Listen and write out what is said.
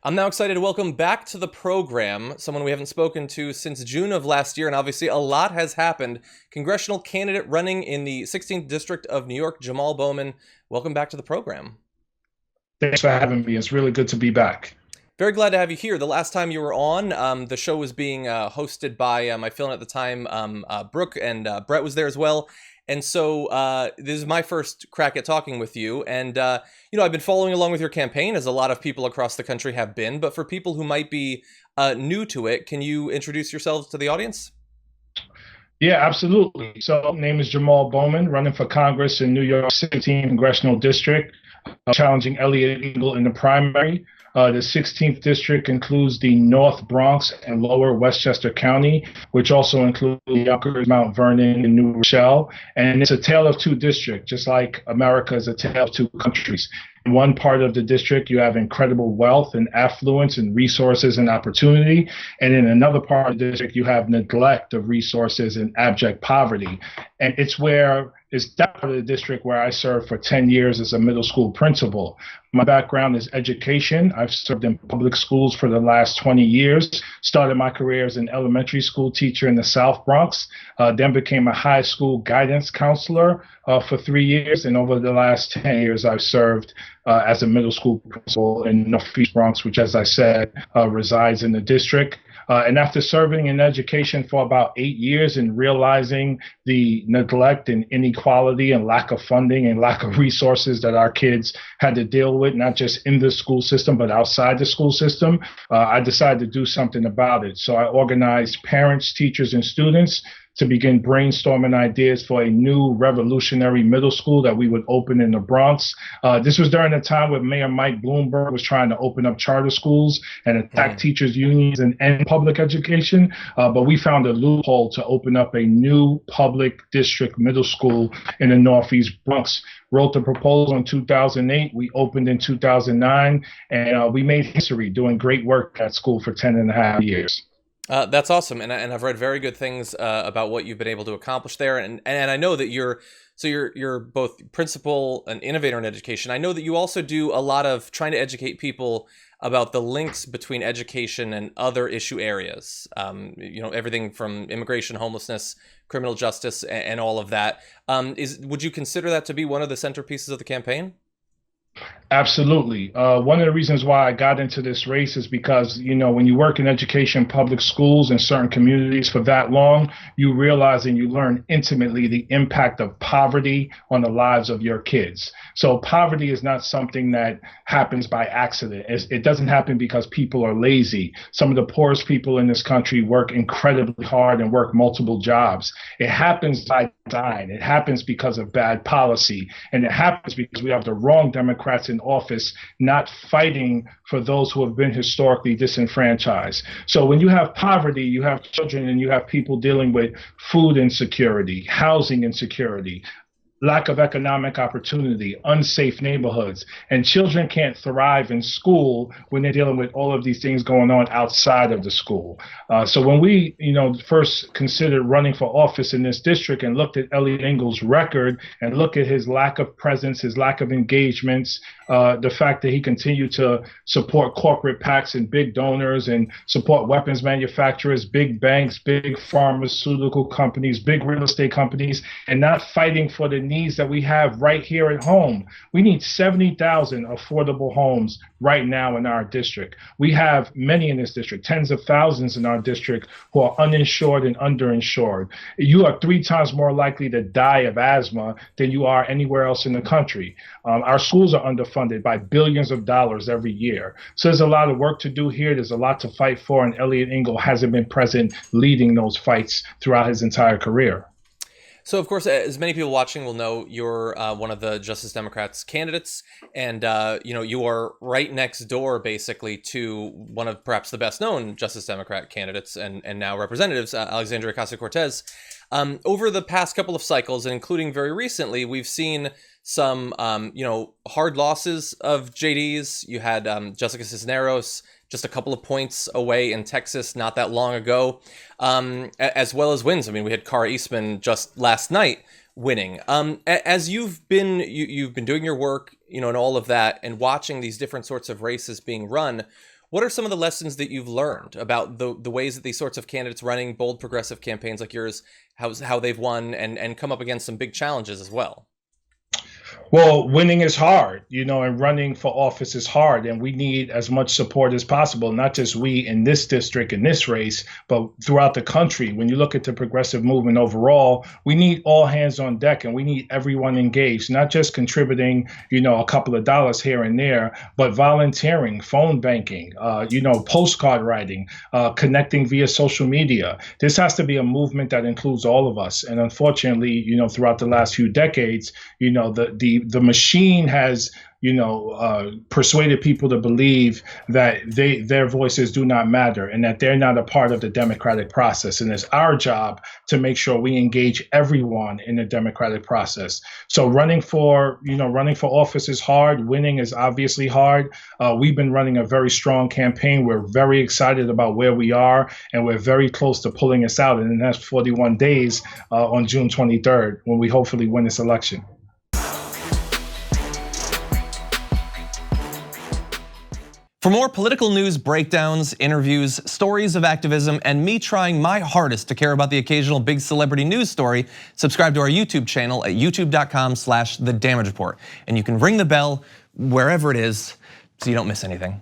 I'm now excited to welcome back to the program someone we haven't spoken to since June of last year, and obviously a lot has happened. Congressional candidate running in the 16th District of New York, Jamaal Bowman. Welcome back to the program. Thanks for having me. It's really good to be back. Very glad to have you here. The last time you were on, the show was being hosted by my fill-in at the time, Brooke, and Brett was there as well. And so this is my first crack at talking with you. And, I've been following along with your campaign, as a lot of people across the country have been. But for people who might be new to it, can you introduce yourselves to the audience? Yeah, absolutely. So, my name is Jamaal Bowman, running for Congress in New York 16th Congressional District, challenging Elliot Engel in the primary. The 16th district includes the North Bronx and Lower Westchester County, which also includes Yonkers, Mount Vernon, and New Rochelle. And it's a tale of two districts, just like America is a tale of two countries. In one part of the district, you have incredible wealth and affluence and resources and opportunity. And in another part of the district, you have neglect of resources and abject poverty. And it's that part of the district where I served for 10 years as a middle school principal. My background is education. I've served in public schools for the last 20 years, started my career as an elementary school teacher in the South Bronx, then became a high school guidance counselor for 3 years. And over the last 10 years, I've served as a middle school principal in Northeast Bronx, which, as I said, resides in the district. And after serving in education for about 8 years and realizing the neglect and inequality and lack of funding and lack of resources that our kids had to deal with, not just in the school system, but outside the school system, I decided to do something about it. So I organized parents, teachers, and students to begin brainstorming ideas for a new revolutionary middle school that we would open in the Bronx. This was during a time when Mayor Mike Bloomberg was trying to open up charter schools and attack teachers' unions and end public education. But we found a loophole to open up a new public district middle school in the Northeast Bronx. Wrote the proposal in 2008. We opened in 2009, and we made history doing great work at school for 10 and a half years. That's awesome, and I've read very good things about what you've been able to accomplish there, and I know that you're both principal and innovator in education. I know that you also do a lot of trying to educate people about the links between education and other issue areas. Everything from immigration, homelessness, criminal justice, and all of that. Would you consider that to be one of the centerpieces of the campaign? Absolutely. One of the reasons why I got into this race is because, when you work in education, public schools in certain communities for that long, you realize and you learn intimately the impact of poverty on the lives of your kids. So poverty is not something that happens by accident. It doesn't happen because people are lazy. Some of the poorest people in this country work incredibly hard and work multiple jobs. It happens by design. It happens because of bad policy. And it happens because we have the wrong Democrats in office not fighting for those who have been historically disenfranchised. So when you have poverty, you have children and you have people dealing with food insecurity, housing insecurity, lack of economic opportunity, unsafe neighborhoods, and children can't thrive in school when they're dealing with all of these things going on outside of the school. So when we, first considered running for office in this district and looked at Elliot Engel's record and looked at his lack of presence, his lack of engagements, the fact that he continued to support corporate PACs and big donors and support weapons manufacturers, big banks, big pharmaceutical companies, big real estate companies, and not fighting for the needs that we have right here at home. We need 70,000 affordable homes right now in our district. We have many in this district, tens of thousands in our district who are uninsured and underinsured. You are 3 times more likely to die of asthma than you are anywhere else in the country. Our schools are underfunded by billions of dollars every year. So there's a lot of work to do here. There's a lot to fight for, and Elliot Engel hasn't been present leading those fights throughout his entire career. So, of course, as many people watching will know, you're one of the Justice Democrats candidates, and you are right next door, basically, to one of perhaps the best-known Justice Democrat candidates and now representatives, Alexandria Ocasio-Cortez. Over the past couple of cycles, and including very recently, we've seen some hard losses of JDs. You had Jessica Cisneros just a couple of points away in Texas not that long ago, as well as wins. I mean, we had Cara Eastman just last night winning. As you've been doing your work, and all of that, and watching these different sorts of races being run, What are some of the lessons that you've learned about the ways that these sorts of candidates running bold progressive campaigns like yours, how they've won and come up against some big challenges as well? Well, winning is hard, and running for office is hard. And we need as much support as possible, not just we in this district, in this race, but throughout the country. When you look at the progressive movement overall, we need all hands on deck and we need everyone engaged, not just contributing, a couple of dollars here and there, but volunteering, phone banking, postcard writing, connecting via social media. This has to be a movement that includes all of us. And unfortunately, throughout the last few decades, the machine has persuaded people to believe that their voices do not matter and that they're not a part of the democratic process. And it's our job to make sure we engage everyone in the democratic process. So running for office is hard. Winning is obviously hard. We've been running a very strong campaign. We're very excited about where we are, and we're very close to pulling us out in the next 41 days on June 23rd, when we hopefully win this election. For more political news, breakdowns, interviews, stories of activism, and me trying my hardest to care about the occasional big celebrity news story, subscribe to our YouTube channel at youtube.com/The Damage Report. And you can ring the bell wherever it is so you don't miss anything.